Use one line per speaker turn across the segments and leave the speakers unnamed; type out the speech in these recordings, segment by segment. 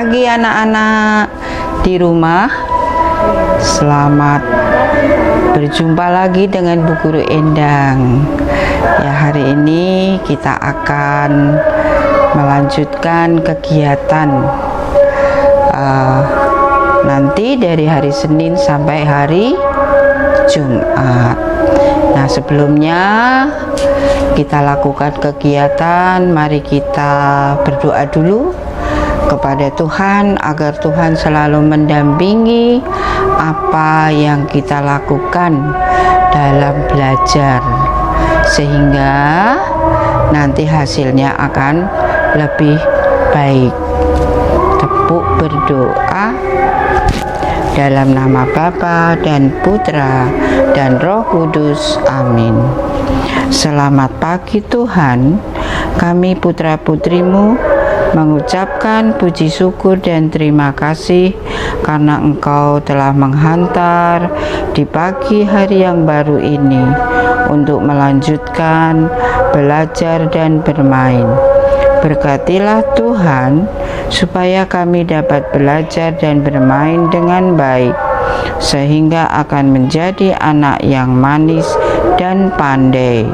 pagi anak-anak di rumah. Selamat berjumpa lagi dengan Bu Guru Endang. Ya, hari ini kita akan melanjutkan kegiatan nanti dari hari Senin sampai hari Jumat. Nah, sebelumnya kita lakukan kegiatan, mari kita berdoa dulu kepada Tuhan agar Tuhan selalu mendampingi apa yang kita lakukan dalam belajar, sehingga nanti hasilnya akan lebih baik. Tepuk berdoa. Dalam nama Bapa dan Putra dan Roh Kudus. Amin. Selamat pagi Tuhan, kami putra-putrimu mengucapkan puji syukur dan terima kasih karena Engkau telah menghantar di pagi hari yang baru ini untuk melanjutkan belajar dan bermain. Berkatilah Tuhan supaya kami dapat belajar dan bermain dengan baik, sehingga akan menjadi anak yang manis dan pandai.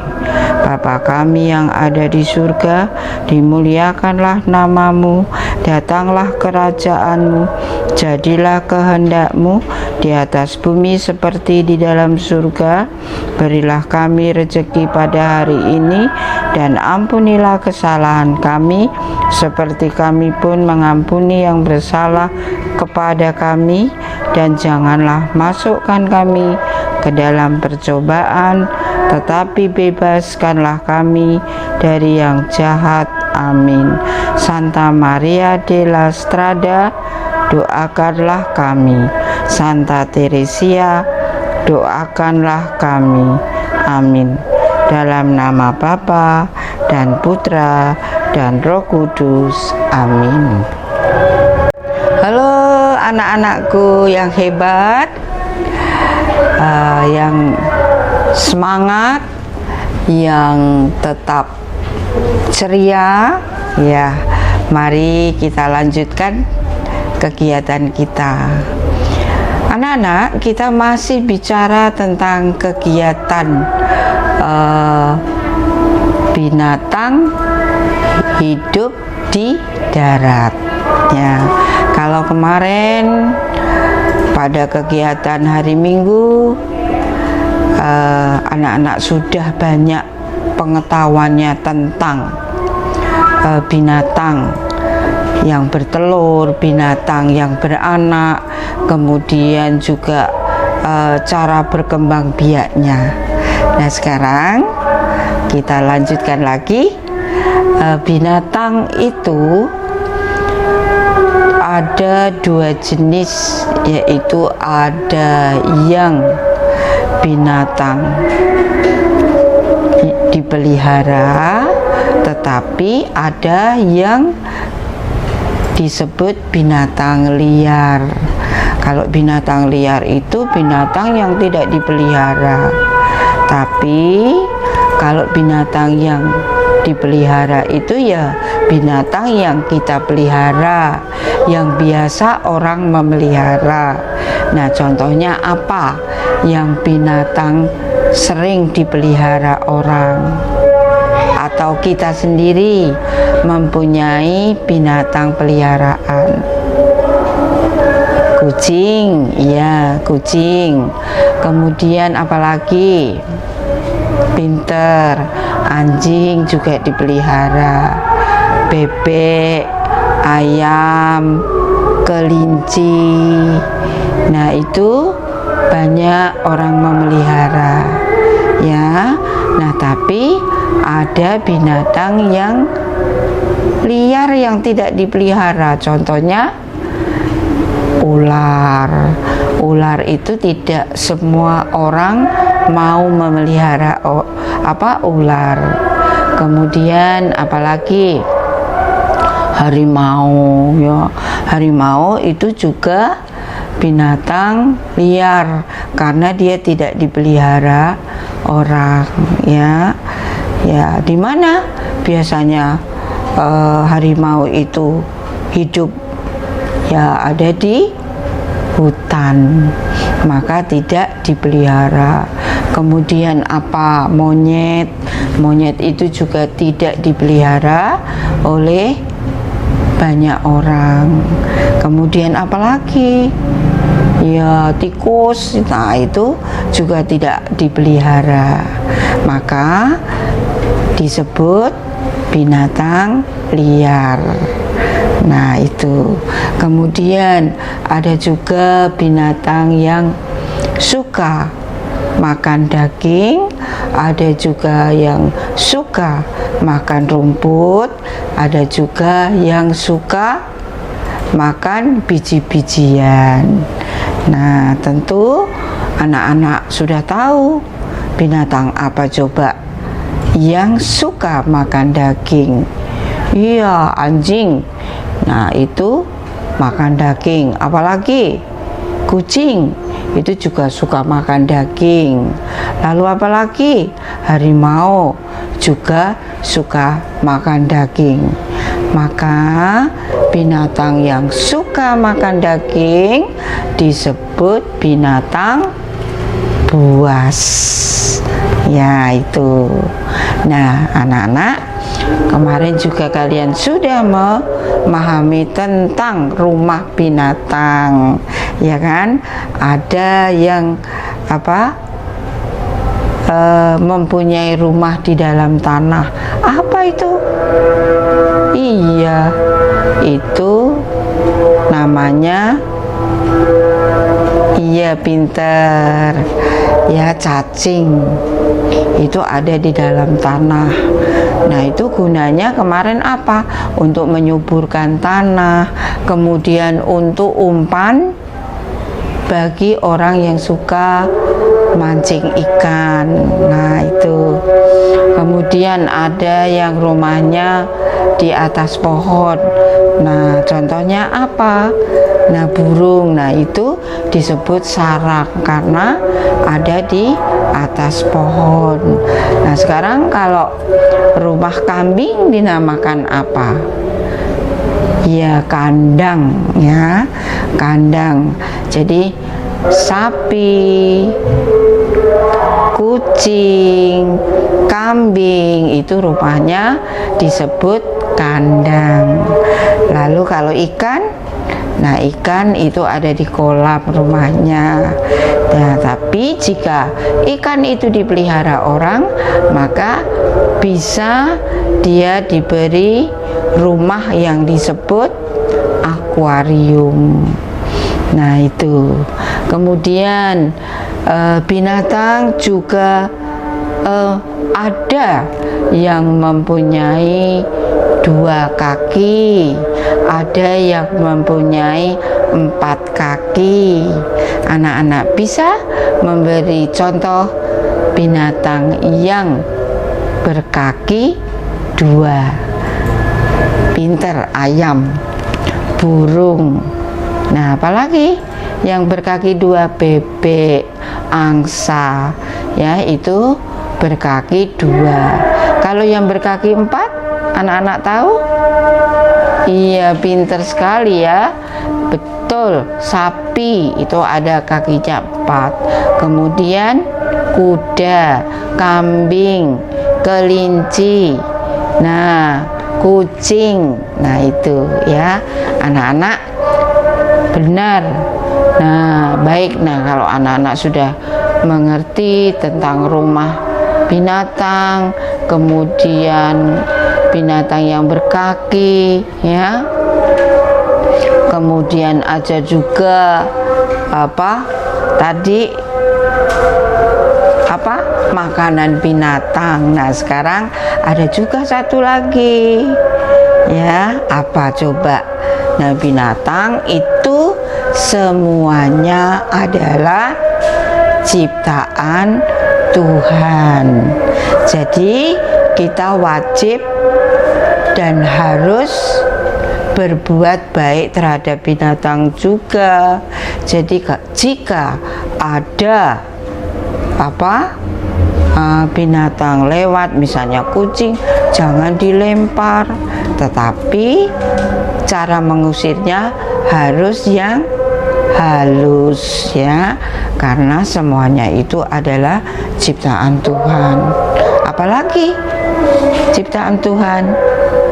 Bapa kami yang ada di surga, dimuliakanlah namamu, datanglah kerajaanmu, jadilah kehendakmu di atas bumi seperti di dalam surga. Berilah kami rezeki pada hari ini, dan ampunilah kesalahan kami, seperti kami pun mengampuni yang bersalah kepada kami, dan janganlah masukkan kami ke dalam percobaan, tetapi bebaskanlah kami dari yang jahat. Amin. Santa Maria della Strada, doakanlah kami. Santa Teresia, doakanlah kami. Amin. Dalam nama Bapa dan Putra dan Roh Kudus. Amin. Halo anak-anakku yang hebat, yang semangat, yang tetap ceria. Ya, mari kita lanjutkan kegiatan kita. Anak-anak, kita masih bicara tentang kegiatan binatang hidup di darat. Ya, kalau kemarin pada kegiatan hari Minggu, anak-anak sudah banyak pengetahuannya tentang binatang yang bertelur, binatang yang beranak, kemudian juga cara berkembang biaknya. Nah, sekarang kita lanjutkan lagi. Binatang itu ada dua jenis, yaitu ada yang binatang dipelihara, tetapi ada yang disebut binatang liar. Kalau binatang liar itu binatang yang tidak dipelihara. Tapi kalau binatang yang dipelihara itu ya binatang yang kita pelihara, yang biasa orang memelihara. Nah, contohnya apa yang binatang sering dipelihara orang, atau kita sendiri mempunyai binatang peliharaan? Kucing, ya, kucing. Kemudian apalagi? Pinter, anjing juga dipelihara, bebek, ayam, kelinci. Nah, itu banyak orang memelihara, ya. Nah, tapi ada binatang yang liar yang tidak dipelihara. Contohnya ular. Ular itu tidak semua orang mau memelihara ular. Kemudian apalagi harimau, ya. Harimau itu juga binatang liar karena dia tidak dipelihara orang, ya. Ya, di mana biasanya harimau itu hidup ya ada di hutan, maka tidak dipelihara. Kemudian apa? Monyet. Monyet itu juga tidak dipelihara oleh banyak orang. Kemudian apalagi? Ya tikus. Nah itu juga tidak dipelihara, maka disebut binatang liar. Nah itu. Kemudian ada juga binatang yang suka makan daging, ada juga yang suka makan rumput, ada juga yang suka makan biji-bijian. Nah tentu anak-anak sudah tahu binatang apa coba yang suka makan daging. Iya, anjing. Nah itu makan daging. Apalagi kucing itu juga suka makan daging. Lalu apalagi? Harimau juga suka makan daging. Maka binatang yang suka makan daging disebut binatang buas. Ya itu. Nah anak-anak, kemarin juga kalian sudah memahami tentang rumah binatang, ya kan? Ada yang mempunyai rumah di dalam tanah. Apa itu? Iya, itu namanya, iya pinter ya, cacing. Itu ada di dalam tanah. Nah itu gunanya kemarin apa? Untuk menyuburkan tanah, kemudian untuk umpan bagi orang yang suka mancing ikan. Nah itu. Kemudian ada yang rumahnya di atas pohon. Nah contohnya apa? Nah burung. Nah itu disebut sarang karena ada di atas pohon. Nah sekarang kalau rumah kambing dinamakan apa? Ya kandang, ya kandang. Jadi sapi, kucing, kambing itu rumahnya disebut kandang. Lalu kalau ikan, nah ikan itu ada di kolam rumahnya. Nah tapi jika ikan itu dipelihara orang, maka bisa dia diberi rumah yang disebut akuarium. Nah itu. Kemudian binatang juga ada yang mempunyai 2 kaki, ada yang mempunyai 4 kaki. Anak-anak bisa memberi contoh binatang yang berkaki 2. Pinter, ayam, burung. Nah apalagi yang berkaki 2? Bebek, angsa, ya itu berkaki 2. Kalau yang berkaki 4, anak-anak tahu? Iya pinter sekali ya. Betul, sapi itu ada kakinya 4. Kemudian kuda, kambing, kelinci, nah kucing. Nah itu ya anak-anak, benar. Nah baik, nah kalau anak-anak sudah mengerti tentang rumah binatang, kemudian binatang yang berkaki, ya, kemudian ada juga makanan binatang. Nah sekarang ada juga satu lagi, ya, apa coba? Nah binatang itu semuanya adalah ciptaan Tuhan. Jadi kita wajib dan harus berbuat baik terhadap binatang juga. Jadi jika ada binatang lewat, misalnya kucing, jangan dilempar, tetapi cara mengusirnya harus yang halus ya, karena semuanya itu adalah ciptaan Tuhan. Apalagi ciptaan Tuhan?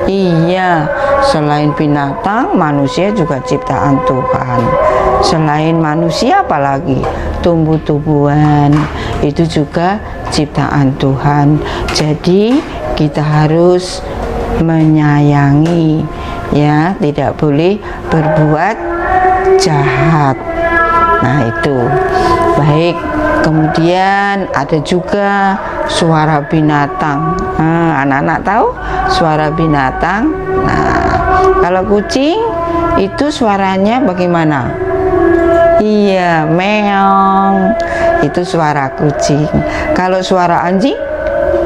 Iya, selain binatang, manusia juga ciptaan Tuhan. Selain manusia apalagi? Tumbuh-tumbuhan itu juga ciptaan Tuhan. Jadi kita harus menyayangi ya, tidak boleh berbuat jahat. Nah itu baik. Kemudian ada juga suara binatang. Anak-anak tahu suara binatang? Nah, kalau kucing itu suaranya bagaimana? Iya, meong. Itu suara kucing. Kalau suara anjing,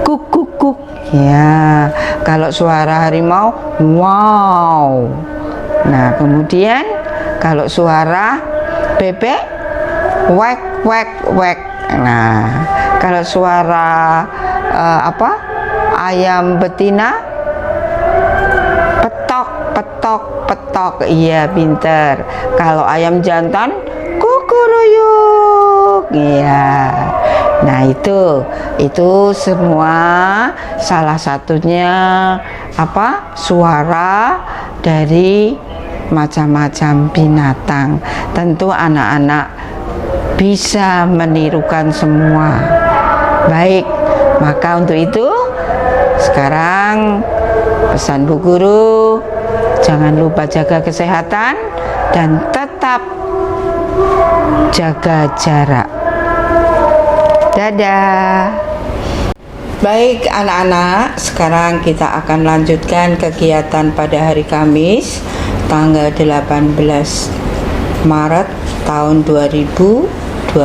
kuk kuk kuk. Ya, kalau suara harimau, wow. Nah, kemudian kalau suara bebek, wek wek wek. Nah, kalau suara ayam betina, petok petok petok. Iya, pinter. Kalau ayam jantan, kukuruyuk. Iya. Nah itu semua salah satunya suara dari macam-macam binatang. Tentu anak-anak bisa menirukan semua. Baik, maka untuk itu sekarang pesan Bu Guru, jangan lupa jaga kesehatan dan tetap jaga jarak. Dadah. Baik anak-anak, sekarang kita akan lanjutkan kegiatan pada hari Kamis tanggal 18 Maret tahun 2021.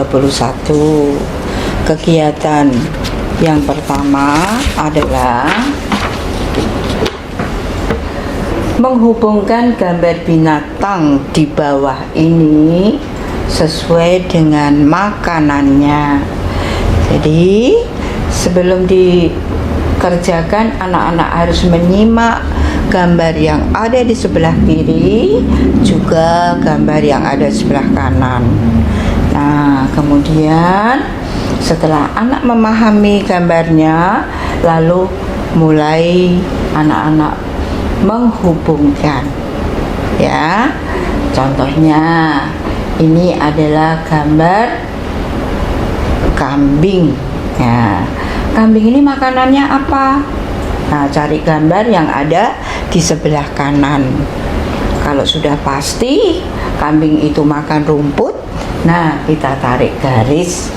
Kegiatan yang pertama adalah menghubungkan gambar binatang di bawah ini sesuai dengan makanannya. Jadi sebelum dikerjakan, anak-anak harus menyimak gambar yang ada di sebelah kiri, juga gambar yang ada di sebelah kanan. Nah, kemudian setelah anak memahami gambarnya, lalu mulai anak-anak menghubungkan. Ya, contohnya ini adalah gambar kambing. Ya, kambing ini makanannya apa? Nah, cari gambar yang ada di sebelah kanan. Kalau sudah pasti kambing itu makan rumput, nah kita tarik garis.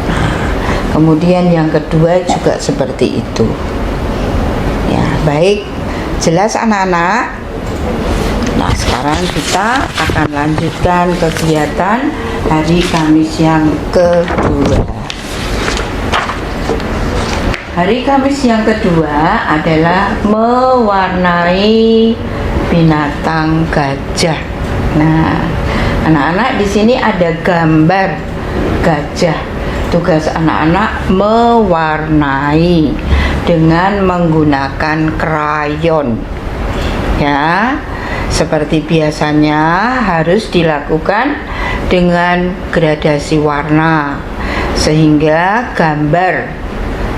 Nah, kemudian yang kedua juga seperti itu. Ya, baik. Jelas anak-anak? Nah, sekarang kita akan lanjutkan kegiatan hari Kamis yang kedua. Hari Kamis yang kedua adalah mewarnai binatang gajah. Nah, anak-anak, di sini ada gambar gajah. Tugas anak-anak mewarnai dengan menggunakan krayon. Ya, seperti biasanya harus dilakukan dengan gradasi warna sehingga gambar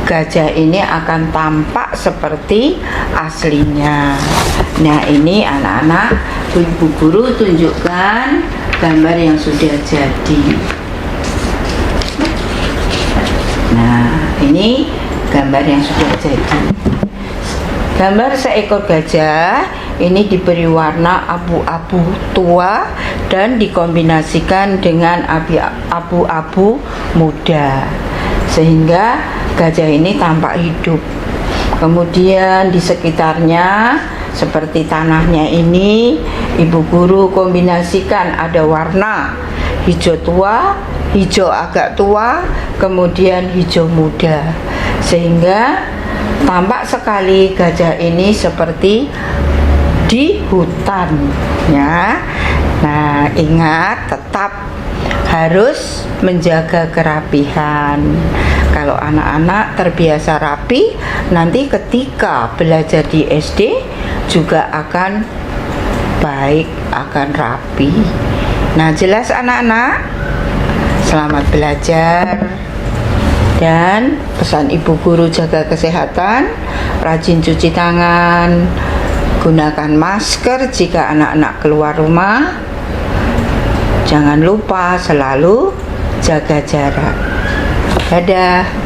gajah ini akan tampak seperti aslinya. Nah, ini anak-anak, Ibu Guru tunjukkan gambar yang sudah jadi. Nah, ini gambar yang sudah jadi. Gambar seekor gajah ini diberi warna abu-abu tua dan dikombinasikan dengan abu-abu muda sehingga gajah ini tampak hidup. Kemudian di sekitarnya seperti tanahnya ini, Ibu Guru kombinasikan ada warna hijau tua, hijau agak tua, kemudian hijau muda sehingga tampak sekali gajah ini seperti di hutan ya. Nah, ingat tetap harus menjaga kerapihan. Kalau anak-anak terbiasa rapi, nanti ketika belajar di SD juga akan baik, akan rapi. Nah, jelas anak-anak, selamat belajar. Dan pesan ibu guru, jaga kesehatan, rajin cuci tangan, gunakan masker jika anak-anak keluar rumah. Jangan lupa selalu jaga jarak. Dadah.